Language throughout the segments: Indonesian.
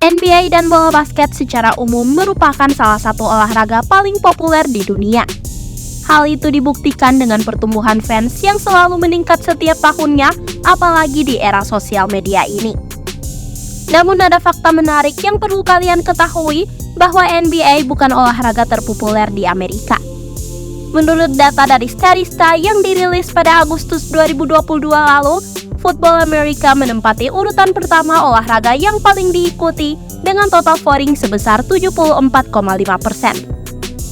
NBA dan bola basket secara umum merupakan salah satu olahraga paling populer di dunia. Hal itu dibuktikan dengan pertumbuhan fans yang selalu meningkat setiap tahunnya, apalagi di era sosial media ini. Namun ada fakta menarik yang perlu kalian ketahui bahwa NBA bukan olahraga terpopuler di Amerika. Menurut data dari Statista yang dirilis pada Agustus 2022 lalu, Football America menempati urutan pertama olahraga yang paling diikuti dengan total voting sebesar 74,5%.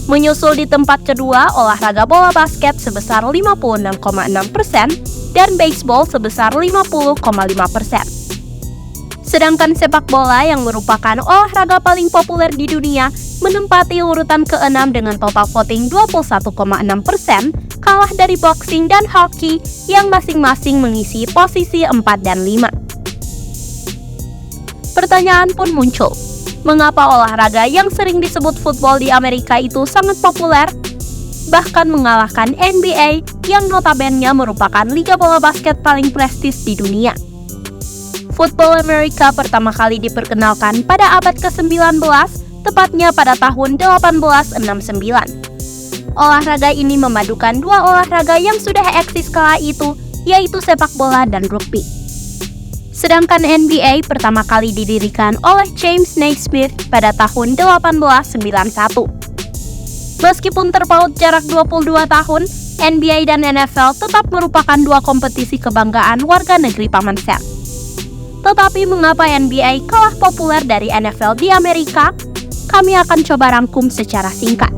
Menyusul di tempat kedua olahraga bola basket sebesar 56,6% dan baseball sebesar 50,5%. Sedangkan sepak bola yang merupakan olahraga paling populer di dunia menempati urutan ke-6 dengan total voting 21,6%, kalah dari boxing dan hoki yang masing-masing mengisi posisi 4 dan 5. Pertanyaan pun muncul, mengapa olahraga yang sering disebut football di Amerika itu sangat populer, bahkan mengalahkan NBA yang notabene merupakan liga bola basket paling prestis di dunia. Football America pertama kali diperkenalkan pada abad ke-19, tepatnya pada tahun 1869. Olahraga ini memadukan dua olahraga yang sudah eksis kala itu, yaitu sepak bola dan rugby. Sedangkan NBA pertama kali didirikan oleh James Naismith pada tahun 1891. Meskipun terpaut jarak 22 tahun, NBA dan NFL tetap merupakan dua kompetisi kebanggaan warga negeri Paman Sam. Tetapi mengapa NBA kalah populer dari NFL di Amerika? Kami akan coba rangkum secara singkat.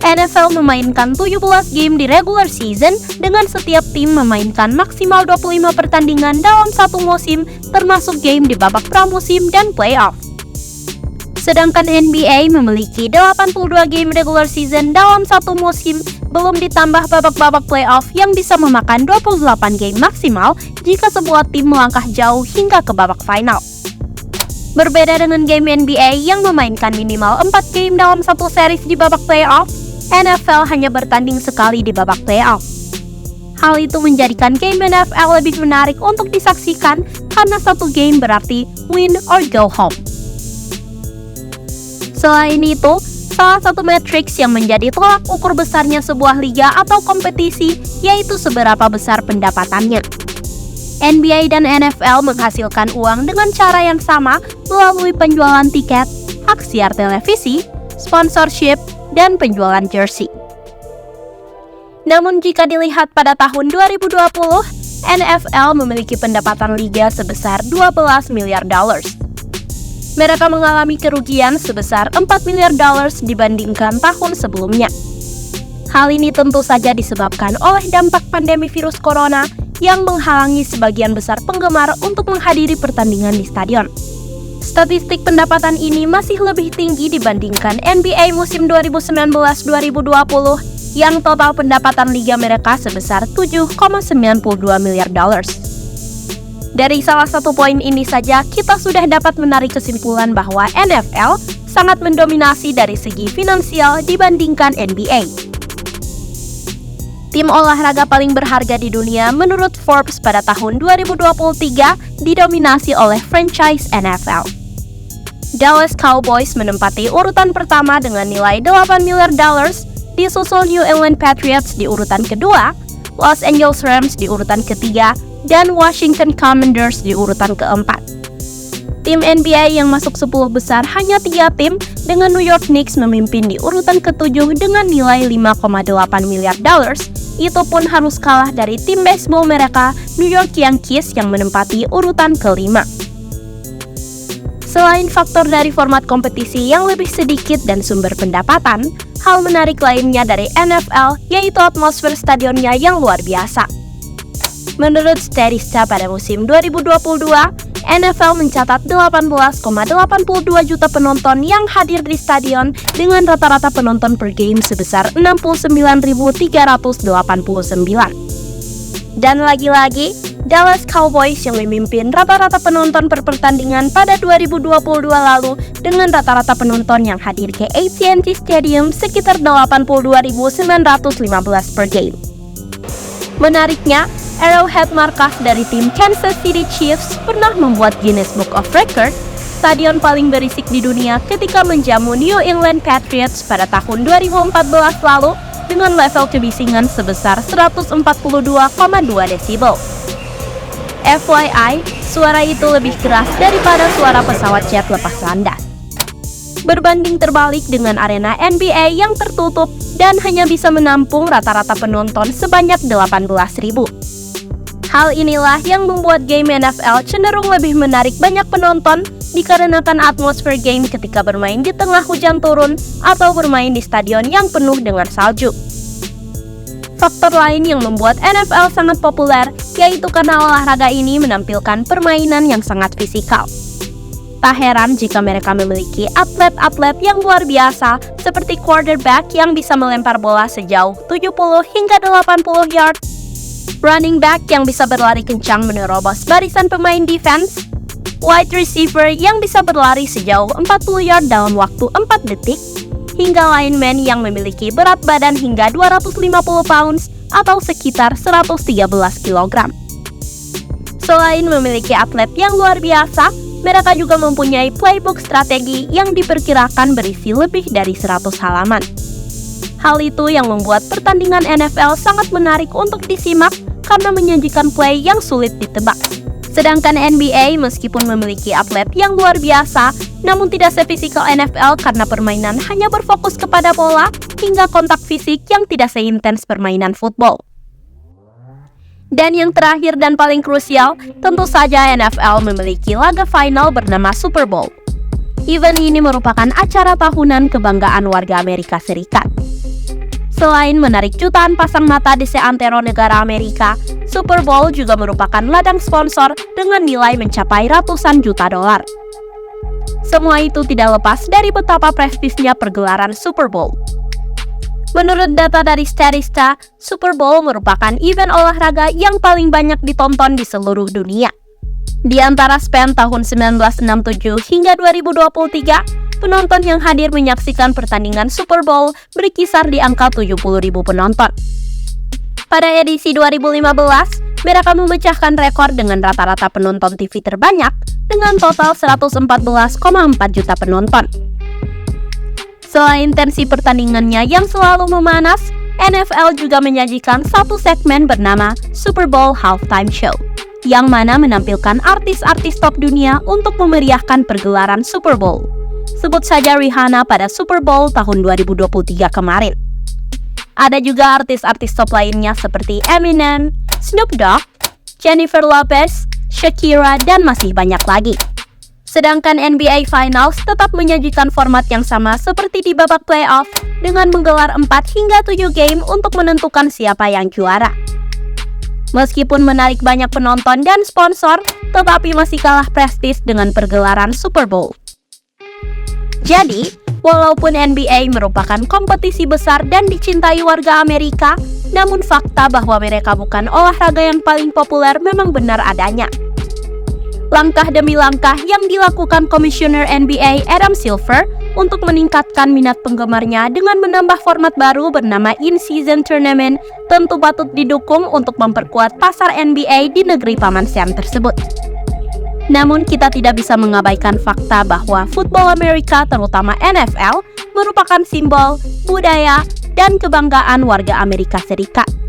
NFL memainkan 17 game di regular season dengan setiap tim memainkan maksimal 25 pertandingan dalam satu musim, termasuk game di babak pramusim dan playoff. Sedangkan NBA memiliki 82 game regular season dalam satu musim, belum ditambah babak-babak playoff yang bisa memakan 28 game maksimal jika sebuah tim melangkah jauh hingga ke babak final. Berbeda dengan game NBA yang memainkan minimal 4 game dalam satu series di babak playoff, NFL hanya bertanding sekali di babak playoff. Hal itu menjadikan game NFL lebih menarik untuk disaksikan karena satu game berarti win or go home. Selain itu, salah satu matriks yang menjadi tolak ukur besarnya sebuah liga atau kompetisi yaitu seberapa besar pendapatannya. NBA dan NFL menghasilkan uang dengan cara yang sama melalui penjualan tiket, hak siar televisi, sponsorship, dan penjualan jersey. Namun jika dilihat pada tahun 2020, NFL memiliki pendapatan liga sebesar 12 miliar dolar. Mereka mengalami kerugian sebesar 4 miliar dolar dibandingkan tahun sebelumnya. Hal ini tentu saja disebabkan oleh dampak pandemi virus corona yang menghalangi sebagian besar penggemar untuk menghadiri pertandingan di stadion. Statistik pendapatan ini masih lebih tinggi dibandingkan NBA musim 2019-2020 yang total pendapatan liga mereka sebesar 7,92 miliar dolar. Dari salah satu poin ini saja, kita sudah dapat menarik kesimpulan bahwa NFL sangat mendominasi dari segi finansial dibandingkan NBA. Tim olahraga paling berharga di dunia menurut Forbes pada tahun 2023 didominasi oleh franchise NFL. Dallas Cowboys menempati urutan pertama dengan nilai 8 miliar dolar, disusul New England Patriots di urutan kedua, Los Angeles Rams di urutan ketiga, dan Washington Commanders di urutan keempat. Tim NBA yang masuk 10 besar hanya 3 tim, dengan New York Knicks memimpin di urutan ke-7 dengan nilai 5,8 miliar dolar. Itu pun harus kalah dari tim baseball mereka, New York Yankees, yang menempati urutan ke-5. Selain faktor dari format kompetisi yang lebih sedikit dan sumber pendapatan, hal menarik lainnya dari NFL yaitu atmosfer stadionnya yang luar biasa. Menurut Statista pada musim 2022, NFL mencatat 18,82 juta penonton yang hadir di stadion dengan rata-rata penonton per game sebesar 69.389. Dan lagi-lagi, Dallas Cowboys yang memimpin rata-rata penonton per pertandingan pada 2022 lalu dengan rata-rata penonton yang hadir ke AT&T Stadium sekitar 82.915 per game. Menariknya, Arrowhead markas dari tim Kansas City Chiefs pernah membuat Guinness Book of Records, stadion paling berisik di dunia ketika menjamu New England Patriots pada tahun 2014 lalu dengan level kebisingan sebesar 142,2 desibel. FYI, suara itu lebih keras daripada suara pesawat jet lepas landas. Berbanding terbalik dengan arena NBA yang tertutup dan hanya bisa menampung rata-rata penonton sebanyak 18.000. Hal inilah yang membuat game NFL cenderung lebih menarik banyak penonton dikarenakan atmosfer game ketika bermain di tengah hujan turun atau bermain di stadion yang penuh dengan salju. Faktor lain yang membuat NFL sangat populer yaitu karena olahraga ini menampilkan permainan yang sangat fisikal. Tak heran jika mereka memiliki atlet-atlet yang luar biasa seperti quarterback yang bisa melempar bola sejauh 70 hingga 80 yard, running back yang bisa berlari kencang menerobos barisan pemain defense, wide receiver yang bisa berlari sejauh 40 yard dalam waktu 4 detik, hingga lineman yang memiliki berat badan hingga 250 pounds atau sekitar 113 kg. Selain memiliki atlet yang luar biasa, mereka juga mempunyai playbook strategi yang diperkirakan berisi lebih dari 100 halaman. Hal itu yang membuat pertandingan NFL sangat menarik untuk disimak karena menyajikan play yang sulit ditebak. Sedangkan NBA meskipun memiliki atlet yang luar biasa, namun tidak sefisikal NFL karena permainan hanya berfokus kepada bola hingga kontak fisik yang tidak seintens permainan football. Dan yang terakhir dan paling krusial, tentu saja NFL memiliki laga final bernama Super Bowl. Event ini merupakan acara tahunan kebanggaan warga Amerika Serikat. Selain menarik jutaan pasang mata di seantero negara Amerika, Super Bowl juga merupakan ladang sponsor dengan nilai mencapai ratusan juta dolar. Semua itu tidak lepas dari betapa prestisnya pergelaran Super Bowl. Menurut data dari Statista, Super Bowl merupakan event olahraga yang paling banyak ditonton di seluruh dunia. Di antara span tahun 1967 hingga 2023, penonton yang hadir menyaksikan pertandingan Super Bowl berkisar di angka 70.000 penonton. Pada edisi 2015, mereka memecahkan rekor dengan rata-rata penonton TV terbanyak dengan total 114,4 juta penonton. Selain tensi pertandingannya yang selalu memanas, NFL juga menyajikan satu segmen bernama Super Bowl Halftime Show, yang mana menampilkan artis-artis top dunia untuk memeriahkan pergelaran Super Bowl. Sebut saja Rihanna pada Super Bowl tahun 2023 kemarin. Ada juga artis-artis top lainnya seperti Eminem, Snoop Dogg, Jennifer Lopez, Shakira, dan masih banyak lagi. Sedangkan NBA Finals tetap menyajikan format yang sama seperti di babak playoff dengan menggelar 4 hingga 7 game untuk menentukan siapa yang juara. Meskipun menarik banyak penonton dan sponsor, tetapi masih kalah prestis dengan pergelaran Super Bowl. Jadi, walaupun NBA merupakan kompetisi besar dan dicintai warga Amerika, namun fakta bahwa mereka bukan olahraga yang paling populer memang benar adanya. Langkah demi langkah yang dilakukan Komisioner NBA Adam Silver untuk meningkatkan minat penggemarnya dengan menambah format baru bernama In-Season Tournament tentu patut didukung untuk memperkuat pasar NBA di negeri Paman Sam tersebut. Namun kita tidak bisa mengabaikan fakta bahwa football Amerika terutama NFL merupakan simbol, budaya, dan kebanggaan warga Amerika Serikat.